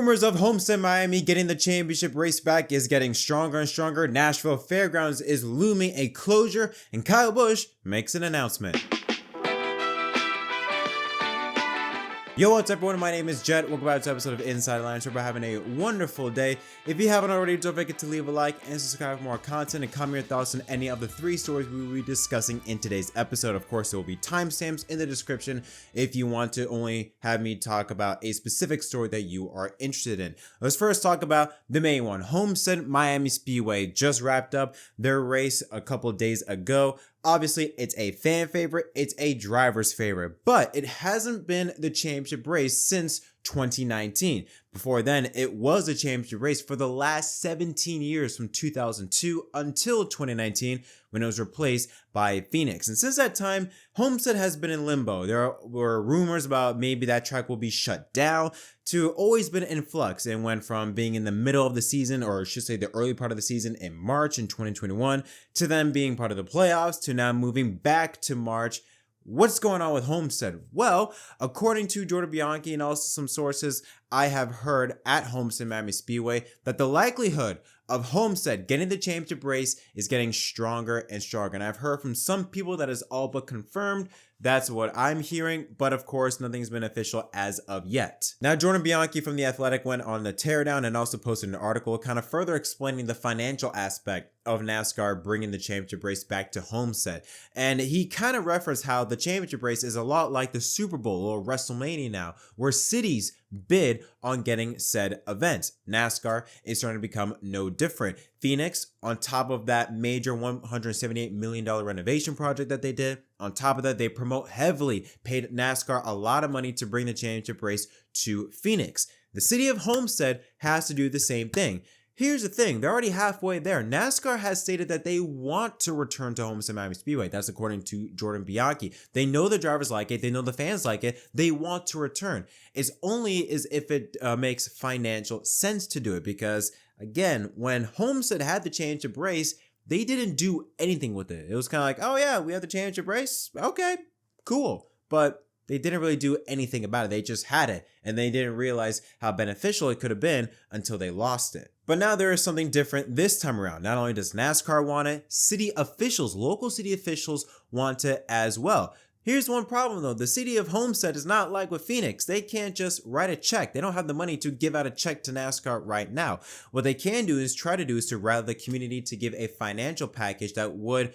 rumors of Homestead-Miami getting the championship race back is getting stronger and stronger. Nashville Fairgrounds is looming a closure, and Kyle Busch makes an announcement. Yo, what's up everyone? My name is Jet. Welcome back to an episode of Inside Lines. Hope you're having a wonderful day. If you haven't already, don't forget to leave a like and subscribe for more content and comment your thoughts on any of the 3 stories we will be discussing in today's episode. Of course, there will be timestamps in the description if you want to only have me talk about a specific story that you are interested in. Let's first talk about the main one. Homestead-Miami Speedway just wrapped up their race a couple days ago. Obviously, it's a fan favorite, it's a driver's favorite, but it hasn't been the championship race since 2019. Before then, it was a championship race for the last 17 years from 2002 until 2019 when it was replaced by Phoenix. And since that time, Homestead has been in limbo. There were rumors about maybe that track will be shut down to always been in flux and went from being in the middle of the season, or I should say the early part of the season in March in 2021, to then being part of the playoffs to now moving back to March. What's going on with Homestead? Well, according to Jordan Bianchi and also some sources I have heard at Homestead-Miami Speedway, that the likelihood of Homestead getting the championship race is getting stronger and stronger. And I've heard from some people that is all but confirmed. That's what I'm hearing, but of course, nothing's been official as of yet. Now, Jordan Bianchi from The Athletic went on the teardown and also posted an article kind of further explaining the financial aspect of NASCAR bringing the championship race back to Homestead. And he kind of referenced how the championship race is a lot like the Super Bowl or WrestleMania now, where cities bid on getting said events. NASCAR is starting to become no different. Phoenix, on top of that major $178 million renovation project that they did, on top of that, they promote heavily, paid NASCAR a lot of money to bring the championship race to Phoenix. The city of Homestead has to do the same thing. Here's the thing, they're already halfway there. NASCAR has stated that they want to return to Homestead-Miami Speedway. That's according to Jordan Bianchi. They know the drivers like it. They know the fans like it. They want to return. It's only as if it makes financial sense to do it, because again, when Homestead had the championship race, they didn't do anything with it. It was kind of like, oh yeah, we have the championship race. Okay, cool. But they didn't really do anything about it. They just had it, and they didn't realize how beneficial it could have been until they lost it. But now there is something different this time around. Not only does NASCAR want it, city officials, local city officials want it as well. Here's one problem though. The city of Homestead is not like with Phoenix. They can't just write a check. They don't have the money to give out a check to NASCAR right now. What they can do is try to rally the community to give a financial package that would,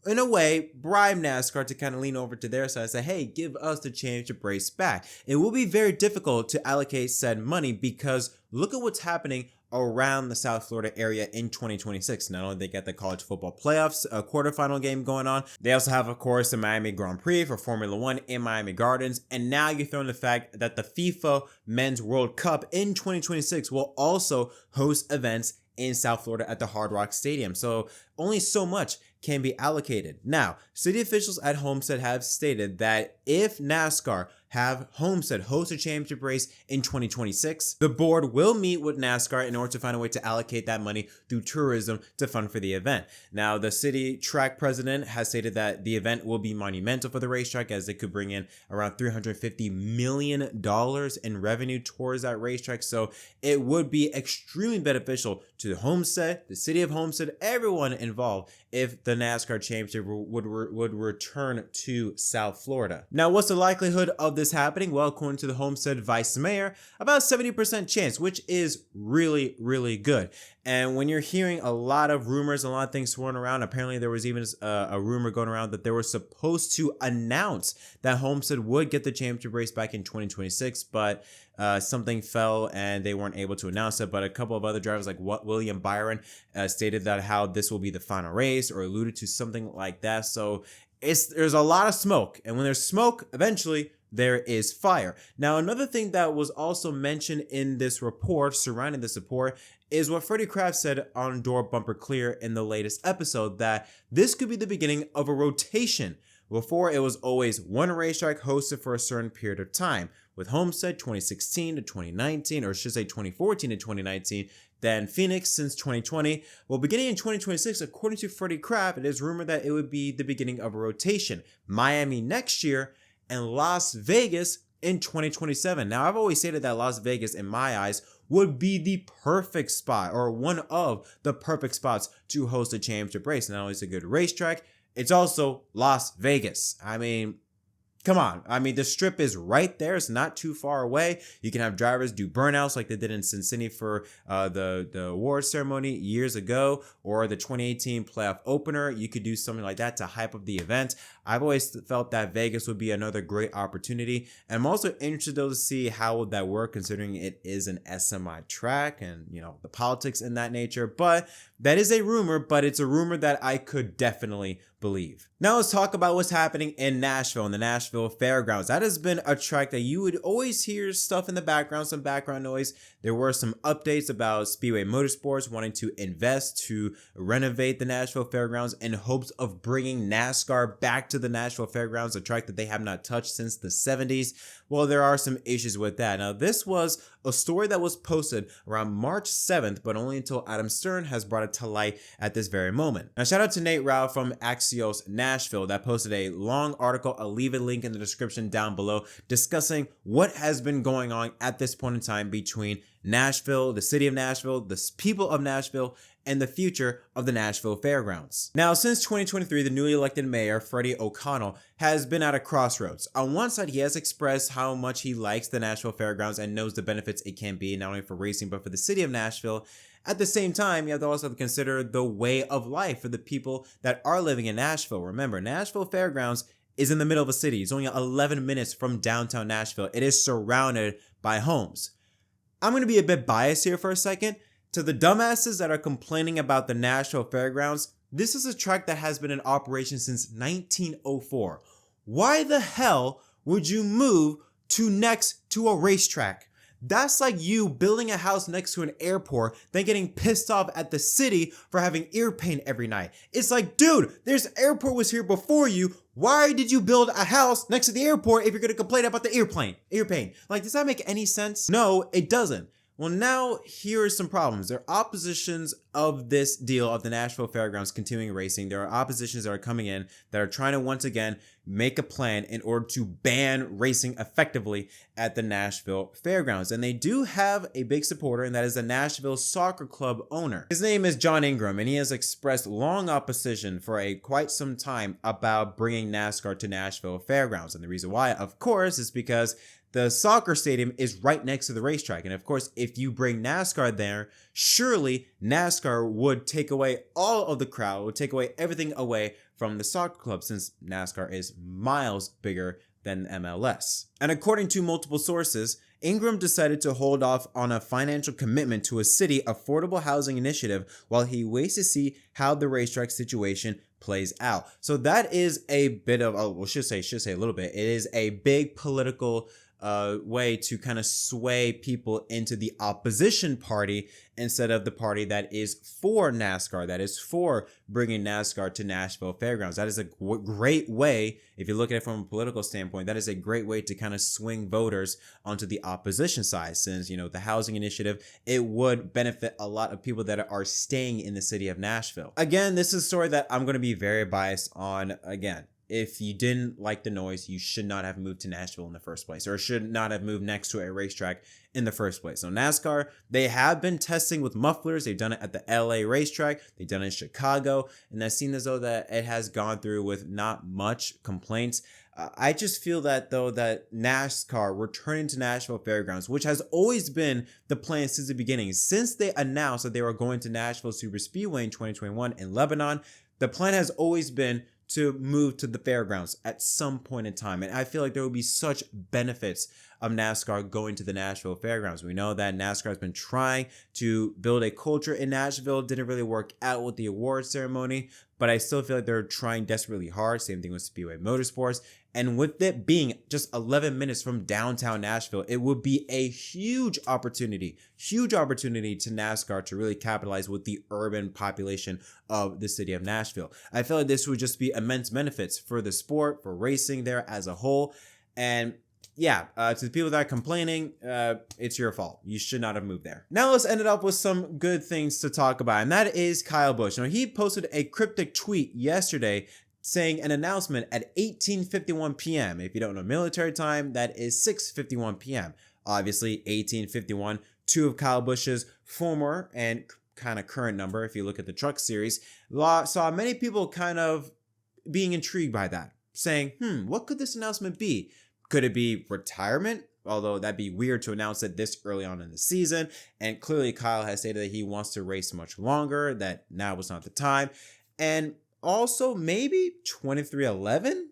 in a way, bribe NASCAR to kind of lean over to their side and say, hey, give us the championship race back. It will be very difficult to allocate said money because look at what's happening around the South Florida area in 2026. Not only they get the college football playoffs, a quarterfinal game going on, they also have, of course, the Miami Grand Prix for Formula One in Miami Gardens. And now you throw in the fact that the FIFA Men's World Cup in 2026 will also host events in South Florida at the Hard Rock Stadium. So only so much can be allocated. Now, city officials at Homestead have stated that if NASCAR have Homestead host a championship race in 2026, the board will meet with NASCAR in order to find a way to allocate that money through tourism to fund for the event. Now, the city track president has stated that the event will be monumental for the racetrack, as it could bring in around $350 million in revenue towards that racetrack. So it would be extremely beneficial to Homestead, the city of Homestead, everyone involved, if the NASCAR championship would return to South Florida. Now, what's the likelihood of this happening? Well, according to the Homestead vice mayor, about 70% chance, which is really, really good. And when you're hearing a lot of rumors, a lot of things swirling around, apparently there was even a rumor going around that they were supposed to announce that Homestead would get the championship race back in 2026, but something fell and they weren't able to announce it. But a couple of other drivers like William Byron stated that how this will be the final race, or alluded to something like that. So there's a lot of smoke, and when there's smoke, eventually there is fire. Now, another thing that was also mentioned in this report, surrounding this report, is what Freddie Kraft said on Door Bumper Clear in the latest episode, that this could be the beginning of a rotation. Before, it was always one racetrack hosted for a certain period of time. With Homestead 2016 to 2019, or I should say 2014 to 2019, then Phoenix since 2020. Well, beginning in 2026, according to Freddie Kraft, it is rumored that it would be the beginning of a rotation. Miami next year, and Las Vegas in 2027. Now, I've always stated that Las Vegas, in my eyes, would be the perfect spot, or one of the perfect spots to host a championship race. Not only is it a good racetrack, it's also Las Vegas. I mean, come on. I mean, the strip is right there. It's not too far away. You can have drivers do burnouts like they did in Cincinnati for the awards ceremony years ago, or the 2018 playoff opener. You could do something like that to hype up the event. I've always felt that Vegas would be another great opportunity. And I'm also interested though to see how would that work, considering it is an SMI track and, you know, the politics in that nature. But that is a rumor, but it's a rumor that I could definitely believe. Now let's talk about what's happening in Nashville, in the Nashville Fairgrounds. That has been a track that you would always hear stuff in the background, some background noise. There were some updates about Speedway Motorsports wanting to invest to renovate the Nashville Fairgrounds in hopes of bringing NASCAR back to the Nashville Fairgrounds, a track that they have not touched since the 70s. Well, there are some issues with that. Now, this was a story that was posted around March 7th, but only until Adam Stern has brought it to light at this very moment. Now, shout out to Nate Rao from Axios Nashville that posted a long article. I'll leave a link in the description down below discussing what has been going on at this point in time between Nashville, the city of Nashville, the people of Nashville, and the future of the Nashville Fairgrounds. Now, since 2023, the newly elected mayor, Freddie O'Connell, has been at a crossroads. On one side, he has expressed how much he likes the Nashville Fairgrounds and knows the benefits it can be, not only for racing, but for the city of Nashville. At the same time, you have to also consider the way of life for the people that are living in Nashville. Remember, Nashville Fairgrounds is in the middle of a city. It's only 11 minutes from downtown Nashville. It is surrounded by homes. I'm going to be a bit biased here for a second. To the dumbasses that are complaining about the Nashville Fairgrounds, this is a track that has been in operation since 1904. Why the hell would you move next to a racetrack? That's like you building a house next to an airport, then getting pissed off at the city for having ear pain every night. It's like, dude, this airport was here before you. Why did you build a house next to the airport if you're going to complain about the ear pain? Like, does that make any sense? No, it doesn't. Well, now here are some problems. There are oppositions of this deal of the Nashville Fairgrounds continuing racing. There are oppositions that are coming in that are trying to once again make a plan in order to ban racing effectively at the Nashville Fairgrounds. And they do have a big supporter, and that is the Nashville Soccer Club owner. His name is John Ingram, and he has expressed long opposition for quite some time about bringing NASCAR to Nashville Fairgrounds. And the reason why, of course, is because the soccer stadium is right next to the racetrack. And of course, if you bring NASCAR there, surely NASCAR would take away all of the crowd, would take away everything away from the soccer club, since NASCAR is miles bigger than MLS. And according to multiple sources, Ingram decided to hold off on a financial commitment to a city affordable housing initiative while he waits to see how the racetrack situation plays out. So that is a bit of, should say a little bit. It is a big political way to kind of sway people into the opposition party instead of the party that is for NASCAR, that is for bringing NASCAR to Nashville Fairgrounds. That is a great way, if you look at it from a political standpoint, that is a great way to kind of swing voters onto the opposition side, since, you know, the housing initiative, it would benefit a lot of people that are staying in the city of Nashville. Again, this is a story that I'm going to be very biased on. Again, if you didn't like the noise, you should not have moved to Nashville in the first place, or should not have moved next to a racetrack in the first place. So NASCAR, they have been testing with mufflers. They've done it at the LA racetrack. They've done it in Chicago. And that seems as though that it has gone through with not much complaints. I just feel that though that NASCAR returning to Nashville Fairgrounds, which has always been the plan since the beginning, since they announced that they were going to Nashville Super Speedway in 2021 in Lebanon, the plan has always been to move to the fairgrounds at some point in time. And I feel like there will be such benefits of NASCAR going to the Nashville Fairgrounds. We know that NASCAR has been trying to build a culture in Nashville. Didn't really work out with the award ceremony, but I still feel like they're trying desperately hard. Same thing with Speedway Motorsports. And with it being just 11 minutes from downtown Nashville, it would be a huge opportunity to NASCAR to really capitalize with the urban population of the city of Nashville. I feel like this would just be immense benefits for the sport, for racing there as a whole. And yeah, to the people that are complaining, it's your fault. You should not have moved there. Now let's end it up with some good things to talk about, and that is Kyle Busch. Now, he posted a cryptic tweet yesterday saying an announcement at 18:51 p.m. If you don't know military time, that is 6:51 p.m. Obviously, 18:51, two of Kyle Busch's former and kind of current number, if you look at the truck series, saw many people kind of being intrigued by that, saying, what could this announcement be? Could it be retirement? Although that'd be weird to announce it this early on in the season. And clearly Kyle has stated that he wants to race much longer, that now was not the time. And also maybe 2311,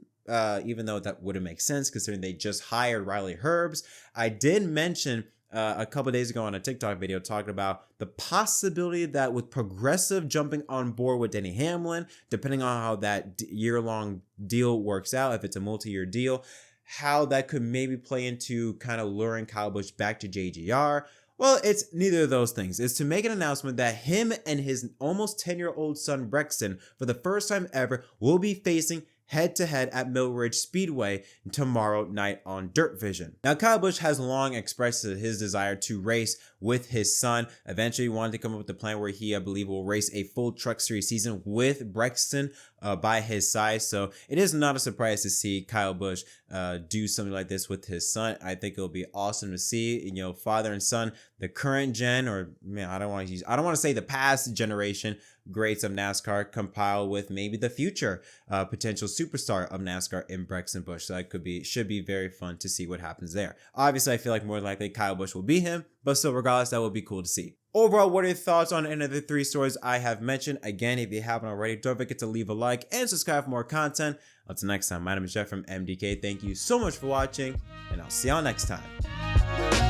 even though that wouldn't make sense considering they just hired Riley Herbst. I did mention a couple days ago on a TikTok video talking about the possibility that with Progressive jumping on board with Denny Hamlin, depending on how that year-long deal works out, if it's a multi-year deal, how that could maybe play into kind of luring Kyle Busch back to JGR. Well, it's neither of those things. It's to make an announcement that him and his almost 10-year-old son Brexton, for the first time ever, will be facing head-to-head at Mill Ridge Speedway tomorrow night on Dirt Vision. Now, Kyle Busch has long expressed his desire to race with his son. Eventually, he wanted to come up with a plan where he, I believe, will race a full Truck Series season with Brexton by his side. So it is not a surprise to see Kyle Busch do something like this with his son. I think it'll be awesome to see, you know, father and son, the current gen, or man, I don't want to say the past generation greats of NASCAR compile with maybe the future potential superstar of NASCAR in Brexton Busch. So that should be very fun to see what happens there. Obviously, I feel like more than likely Kyle Busch will be him, but still, regardless, that would be cool to see. Overall, what are your thoughts on any of the three stories I have mentioned? Again, if you haven't already, don't forget to leave a like and subscribe for more content. Until next time, my name is Jeff from MDK. Thank you so much for watching, and I'll see y'all next time.